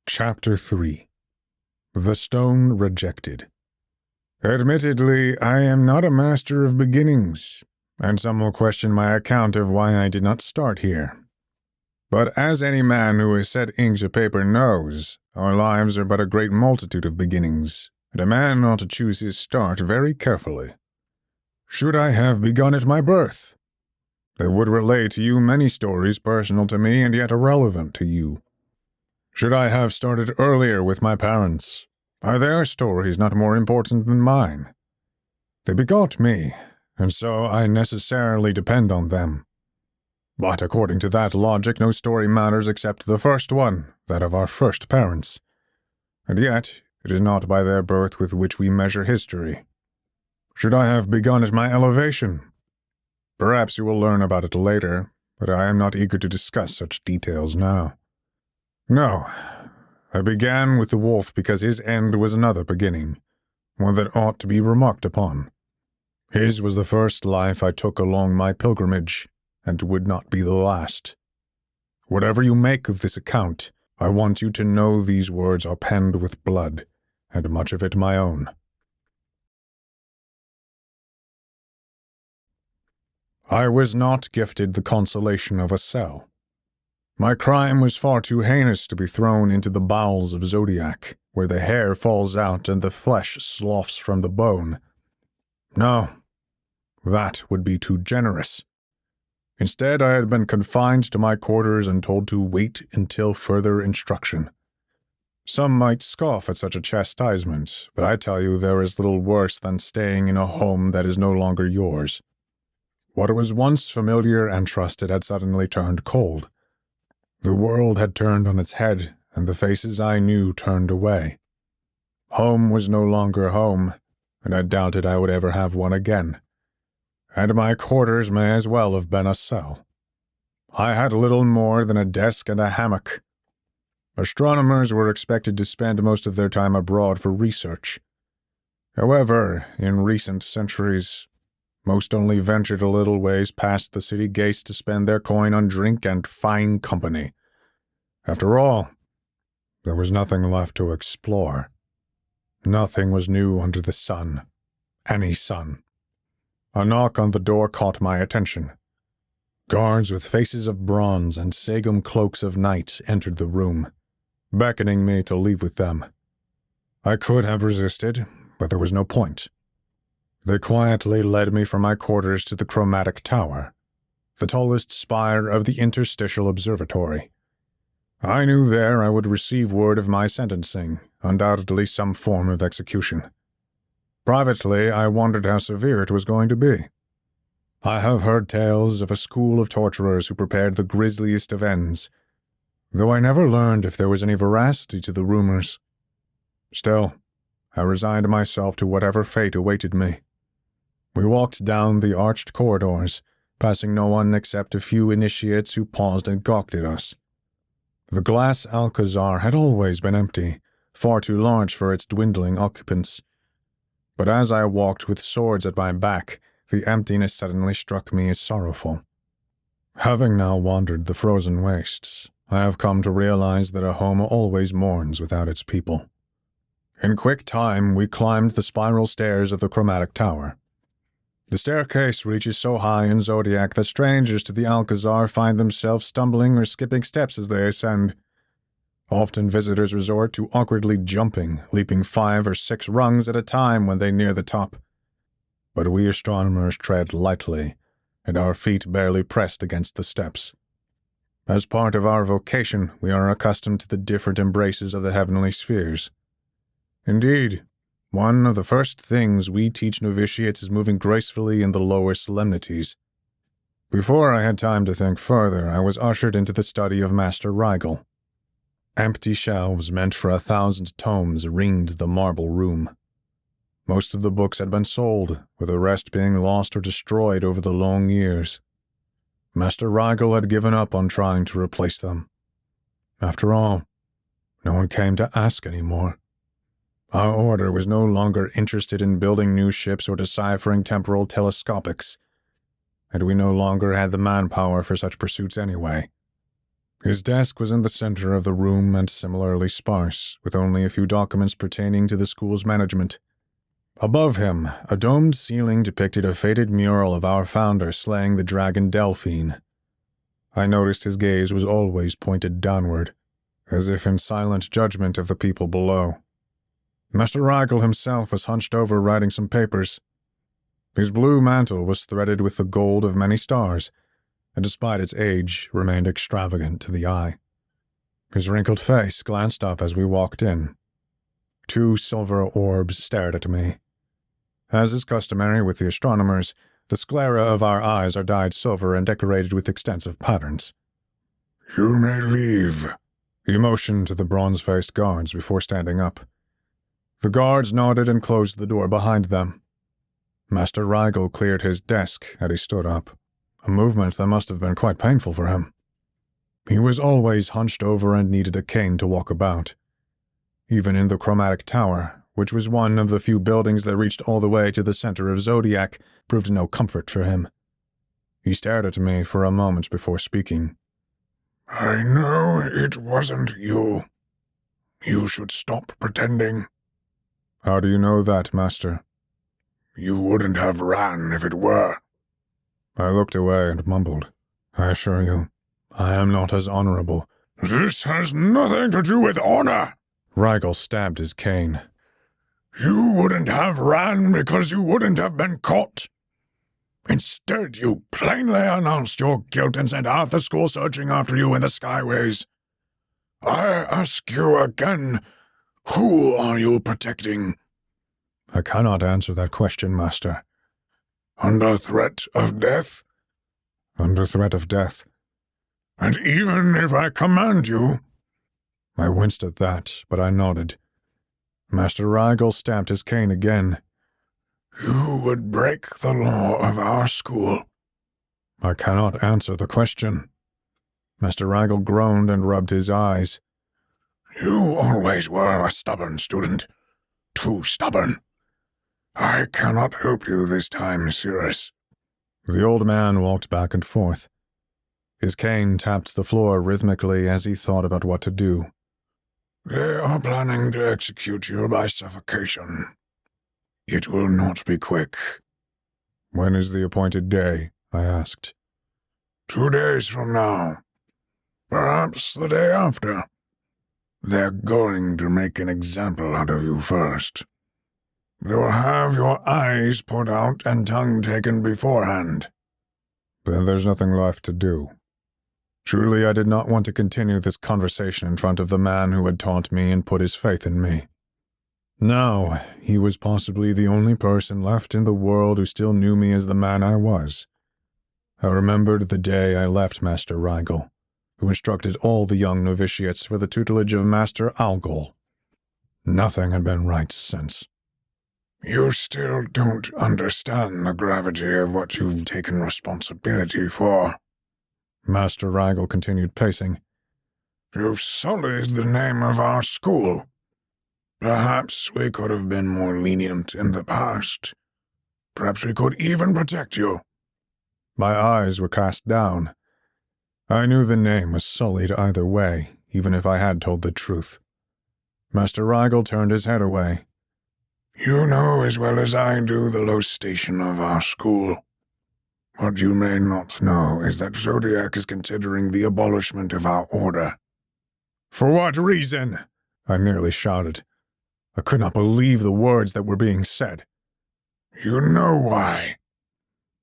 Chapter 3 The Stone Rejected. Admittedly, I am not a master of beginnings, and some will question my account of why I did not start here. But as any man who has set ink to paper knows, our lives are but a great multitude of beginnings, and a man ought to choose his start very carefully. Should I have begun at my birth? I would relate to you many stories personal to me and yet irrelevant to you. Should I have started earlier with my parents? Are their stories not more important than mine? They begot me, and so I necessarily depend on them. But according to that logic, no story matters except the first one, that of our first parents. And yet, it is not by their birth with which we measure history. Should I have begun at my elevation? Perhaps you will learn about it later, but I am not eager to discuss such details now. No, I began with the wolf because his end was another beginning, one that ought to be remarked upon. His was the first life I took along my pilgrimage, and would not be the last. Whatever you make of this account, I want you to know these words are penned with blood, and much of it my own. I was not gifted the consolation of a cell. My crime was far too heinous to be thrown into the bowels of Zodiac, where the hair falls out and the flesh sloughs from the bone. No, that would be too generous. Instead, I had been confined to my quarters and told to wait until further instruction. Some might scoff at such a chastisement, but I tell you there is little worse than staying in a home that is no longer yours. What was once familiar and trusted had suddenly turned cold. The world had turned on its head, and the faces I knew turned away. Home was no longer home, and I doubted I would ever have one again. And my quarters may as well have been a cell. I had little more than a desk and a hammock. Astronomers were expected to spend most of their time abroad for research. However, in recent centuries, most only ventured a little ways past the city gates to spend their coin on drink and fine company. After all, there was nothing left to explore. Nothing was new under the sun. Any sun. A knock on the door caught my attention. Guards with faces of bronze and sagum cloaks of night entered the room, beckoning me to leave with them. I could have resisted, but there was no point. They quietly led me from my quarters to the chromatic tower, the tallest spire of the interstitial observatory. I knew there I would receive word of my sentencing, undoubtedly some form of execution. Privately, I wondered how severe it was going to be. I have heard tales of a school of torturers who prepared the grisliest of ends, though I never learned if there was any veracity to the rumors. Still, I resigned myself to whatever fate awaited me. We walked down the arched corridors, passing no one except a few initiates who paused and gawked at us. The glass Alcazar had always been empty, far too large for its dwindling occupants. But as I walked with swords at my back, the emptiness suddenly struck me as sorrowful. Having now wandered the frozen wastes, I have come to realize that a home always mourns without its people. In quick time, we climbed the spiral stairs of the chromatic tower. The staircase reaches so high in Zodiac that strangers to the Alcazar find themselves stumbling or skipping steps as they ascend. Often visitors resort to awkwardly jumping, leaping 5 or 6 rungs at a time when they near the top. But we astronomers tread lightly, and our feet barely pressed against the steps. As part of our vocation, we are accustomed to the different embraces of the heavenly spheres. Indeed, one of the first things we teach novitiates is moving gracefully in the lower solemnities. Before I had time to think further, I was ushered into the study of Master Rigel. Empty shelves meant for 1,000 tomes ringed the marble room. Most of the books had been sold, with the rest being lost or destroyed over the long years. Master Rigel had given up on trying to replace them. After all, no one came to ask any more. Our order was no longer interested in building new ships or deciphering temporal telescopics, and we no longer had the manpower for such pursuits anyway. His desk was in the center of the room and similarly sparse, with only a few documents pertaining to the school's management. Above him, a domed ceiling depicted a faded mural of our founder slaying the dragon Delphine. I noticed his gaze was always pointed downward, as if in silent judgment of the people below. Master Rigel himself was hunched over writing some papers. His blue mantle was threaded with the gold of many stars, and despite its age, remained extravagant to the eye. His wrinkled face glanced up as we walked in. 2 silver orbs stared at me. As is customary with the astronomers, the sclera of our eyes are dyed silver and decorated with extensive patterns. "You may leave." He motioned to the bronze-faced guards before standing up. The guards nodded and closed the door behind them. Master Rigel cleared his desk and he stood up, a movement that must have been quite painful for him. He was always hunched over and needed a cane to walk about. Even in the chromatic tower, which was one of the few buildings that reached all the way to the center of Zodiac, proved no comfort for him. He stared at me for a moment before speaking. "I know it wasn't you. You should stop pretending." "How do you know that, Master?" "You wouldn't have ran if it were." I looked away and mumbled. "I assure you, I am not as honorable." "This has nothing to do with honor." Rigel stabbed his cane. "You wouldn't have ran because you wouldn't have been caught. Instead, you plainly announced your guilt and sent half the school searching after you in the skyways. I ask you again, who are you protecting?" "I cannot answer that question, Master." "Under threat of death?" "Under threat of death." "And even if I command you?" I winced at that, but I nodded. Master Rigel stamped his cane again. "You would break the law of our school." "I cannot answer the question." Master Rigel groaned and rubbed his eyes. "You always were a stubborn student. Too stubborn. I cannot help you this time, Cirrus." The old man walked back and forth. His cane tapped the floor rhythmically as he thought about what to do. "They are planning to execute you by suffocation. It will not be quick." "When is the appointed day?" I asked. 2 days from now. Perhaps the day after. They're going to make an example out of you first. They will have your eyes put out and tongue taken beforehand." "Then there's nothing left to do." Truly, I did not want to continue this conversation in front of the man who had taught me and put his faith in me. Now, he was possibly the only person left in the world who still knew me as the man I was. I remembered the day I left Master Rigel, who instructed all the young novitiates for the tutelage of Master Algol. Nothing had been right since. "You still don't understand the gravity of what you've taken responsibility for." Master Rigel continued pacing. "You've sullied the name of our school. Perhaps we could have been more lenient in the past. Perhaps we could even protect you." My eyes were cast down. I knew the name was sullied either way, even if I had told the truth. Master Rigel turned his head away. "You know as well as I do the low station of our school. What you may not know is that Zodiac is considering the abolishment of our order." "For what reason?" I nearly shouted. I could not believe the words that were being said. "You know why.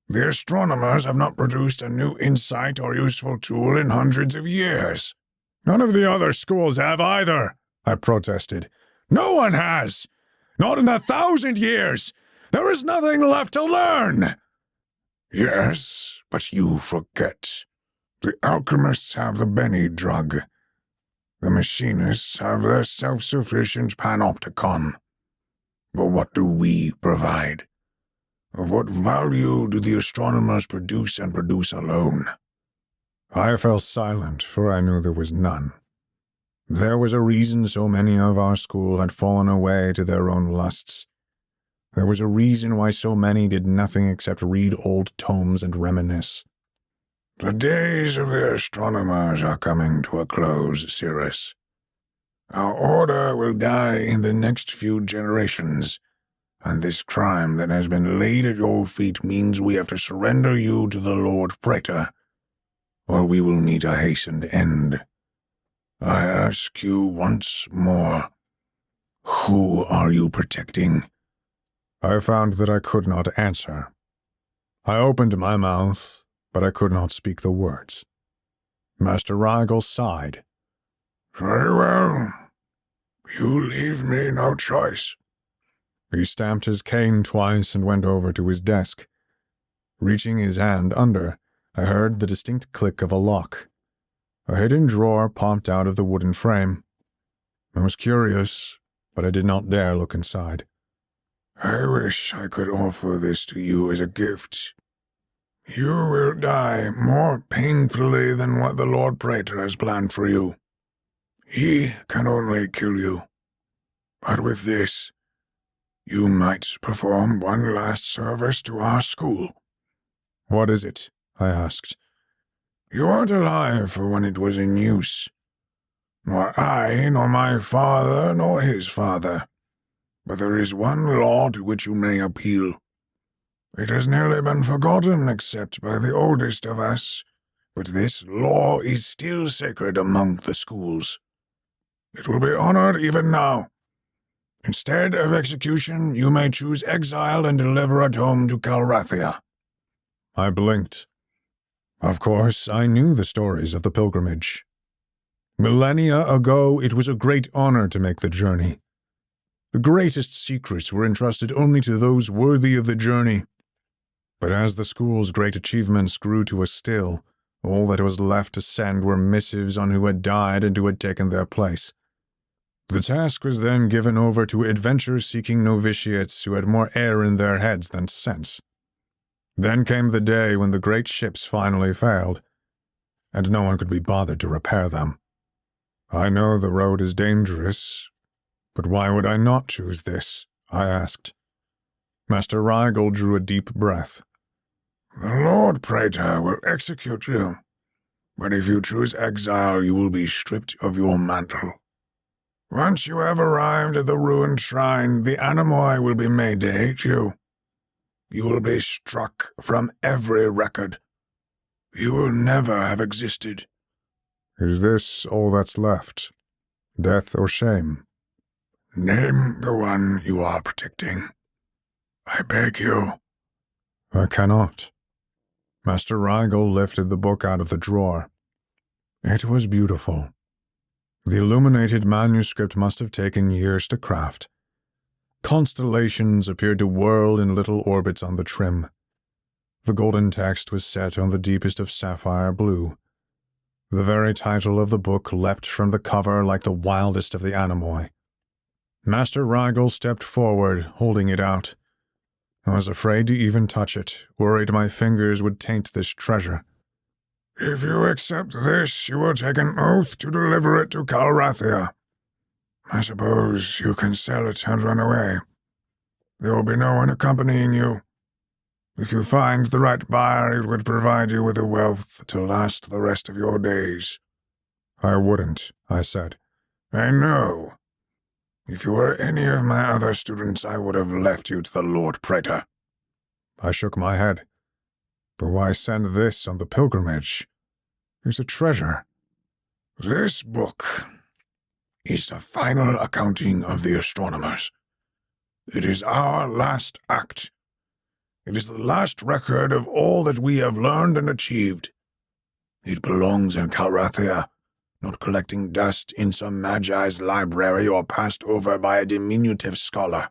The astronomers have not produced a new insight or useful tool in hundreds of years." "None of the other schools have either," I protested. "No one has. Not in 1,000 years. There is nothing left to learn." "Yes, but you forget. The alchemists have the Benny drug. The machinists have their self-sufficient panopticon. But what do we provide? Of what value do the astronomers produce and produce alone?" I fell silent, for I knew there was none. There was a reason so many of our school had fallen away to their own lusts. There was a reason why so many did nothing except read old tomes and reminisce. The days of the astronomers are coming to a close, Cirrus. Our order will die in the next few generations, and this crime that has been laid at your feet means we have to surrender you to the Lord Praetor, or we will meet a hastened end. I ask you once more, who are you protecting? I found that I could not answer. I opened my mouth, but I could not speak the words. Master Rigel sighed. Very well. You leave me no choice. He stamped his cane twice and went over to his desk. Reaching his hand under, I heard the distinct click of a lock. A hidden drawer popped out of the wooden frame. I was curious, but I did not dare look inside. I wish I could offer this to you as a gift. You will die more painfully than what the Lord Praetor has planned for you. He can only kill you. But with this, you might perform one last service to our school. What is it? I asked. You weren't alive for when it was in use. Nor I, nor my father, nor his father. But there is one law to which you may appeal. It has nearly been forgotten except by the oldest of us, but this law is still sacred among the schools. It will be honored even now. Instead of execution, you may choose exile and deliver at home to Calrathia. I blinked. Of course, I knew the stories of the pilgrimage. Millennia ago, it was a great honor to make the journey. The greatest secrets were entrusted only to those worthy of the journey. But as the school's great achievements grew to a still, all that was left to send were missives on who had died and who had taken their place. The task was then given over to adventure-seeking novitiates who had more air in their heads than sense. Then came the day when the great ships finally failed, and no one could be bothered to repair them. I know the road is dangerous, but why would I not choose this? I asked. Master Rigel drew a deep breath. The Lord Praetor will execute you, but if you choose exile, you will be stripped of your mantle. Once you have arrived at the ruined shrine, the Anemoi will be made to hate you. You will be struck from every record. You will never have existed. Is this all that's left? Death or shame? Name the one you are protecting. I beg you. I cannot. Master Rigel lifted the book out of the drawer. It was beautiful. The illuminated manuscript must have taken years to craft. Constellations appeared to whirl in little orbits on the trim. The golden text was set on the deepest of sapphire blue. The very title of the book leapt from the cover like the wildest of the Anemoi. Master Rigel stepped forward, holding it out. I was afraid to even touch it, worried my fingers would taint this treasure. If you accept this, you will take an oath to deliver it to Calrathia. I suppose you can sell it and run away. There will be no one accompanying you. If you find the right buyer, it would provide you with a wealth to last the rest of your days. I wouldn't, I said. I know. If you were any of my other students, I would have left you to the Lord Praetor. I shook my head. But why send this on the pilgrimage? It's a treasure. This book is the final accounting of the astronomers. It is our last act. It is the last record of all that we have learned and achieved. It belongs in Calrathia, not collecting dust in some magi's library or passed over by a diminutive scholar.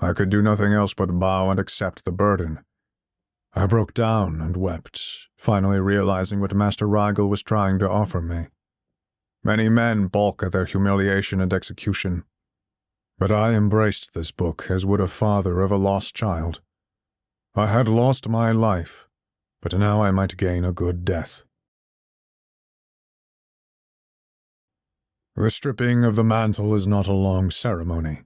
I could do nothing else but bow and accept the burden. I broke down and wept, finally realizing what Master Rigel was trying to offer me. Many men balk at their humiliation and execution, but I embraced this book as would a father of a lost child. I had lost my life, but now I might gain a good death. The stripping of the mantle is not a long ceremony.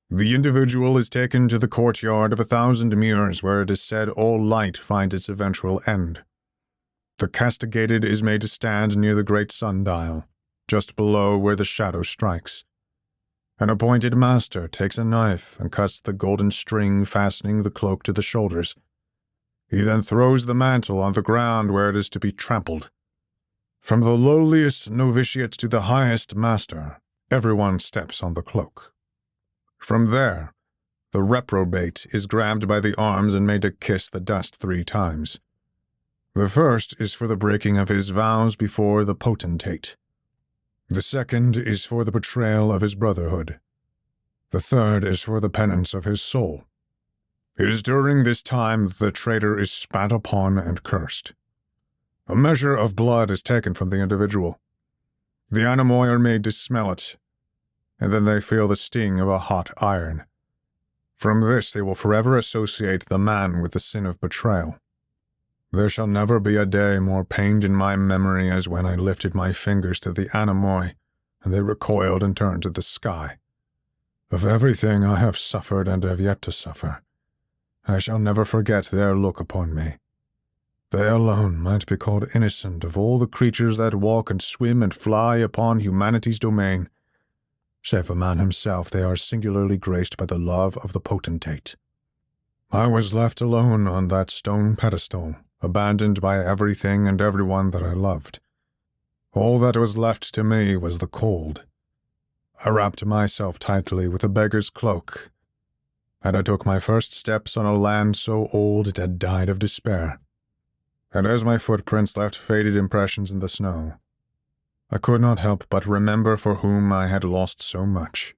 The individual is taken to the courtyard of 1,000 mirrors where it is said all light finds its eventual end. The castigated is made to stand near the great sundial, just below where the shadow strikes. An appointed master takes a knife and cuts the golden string fastening the cloak to the shoulders. He then throws the mantle on the ground where it is to be trampled. From the lowliest novitiate to the highest master, everyone steps on the cloak. From there, the reprobate is grabbed by the arms and made to kiss the dust 3 times. The first is for the breaking of his vows before the potentate. The second is for the betrayal of his brotherhood. The third is for the penance of his soul. It is during this time that the traitor is spat upon and cursed. A measure of blood is taken from the individual. The Anamoi are made to smell it, and then they feel the sting of a hot iron. From this they will forever associate the man with the sin of betrayal. There shall never be a day more pained in my memory as when I lifted my fingers to the Anamoi, and they recoiled and turned to the sky. Of everything I have suffered and have yet to suffer, I shall never forget their look upon me. They alone might be called innocent of all the creatures that walk and swim and fly upon humanity's domain. Save for man himself, they are singularly graced by the love of the potentate. I was left alone on that stone pedestal, abandoned by everything and everyone that I loved. All that was left to me was the cold. I wrapped myself tightly with a beggar's cloak, and I took my first steps on a land so old it had died of despair. And as my footprints left faded impressions in the snow, I could not help but remember for whom I had lost so much.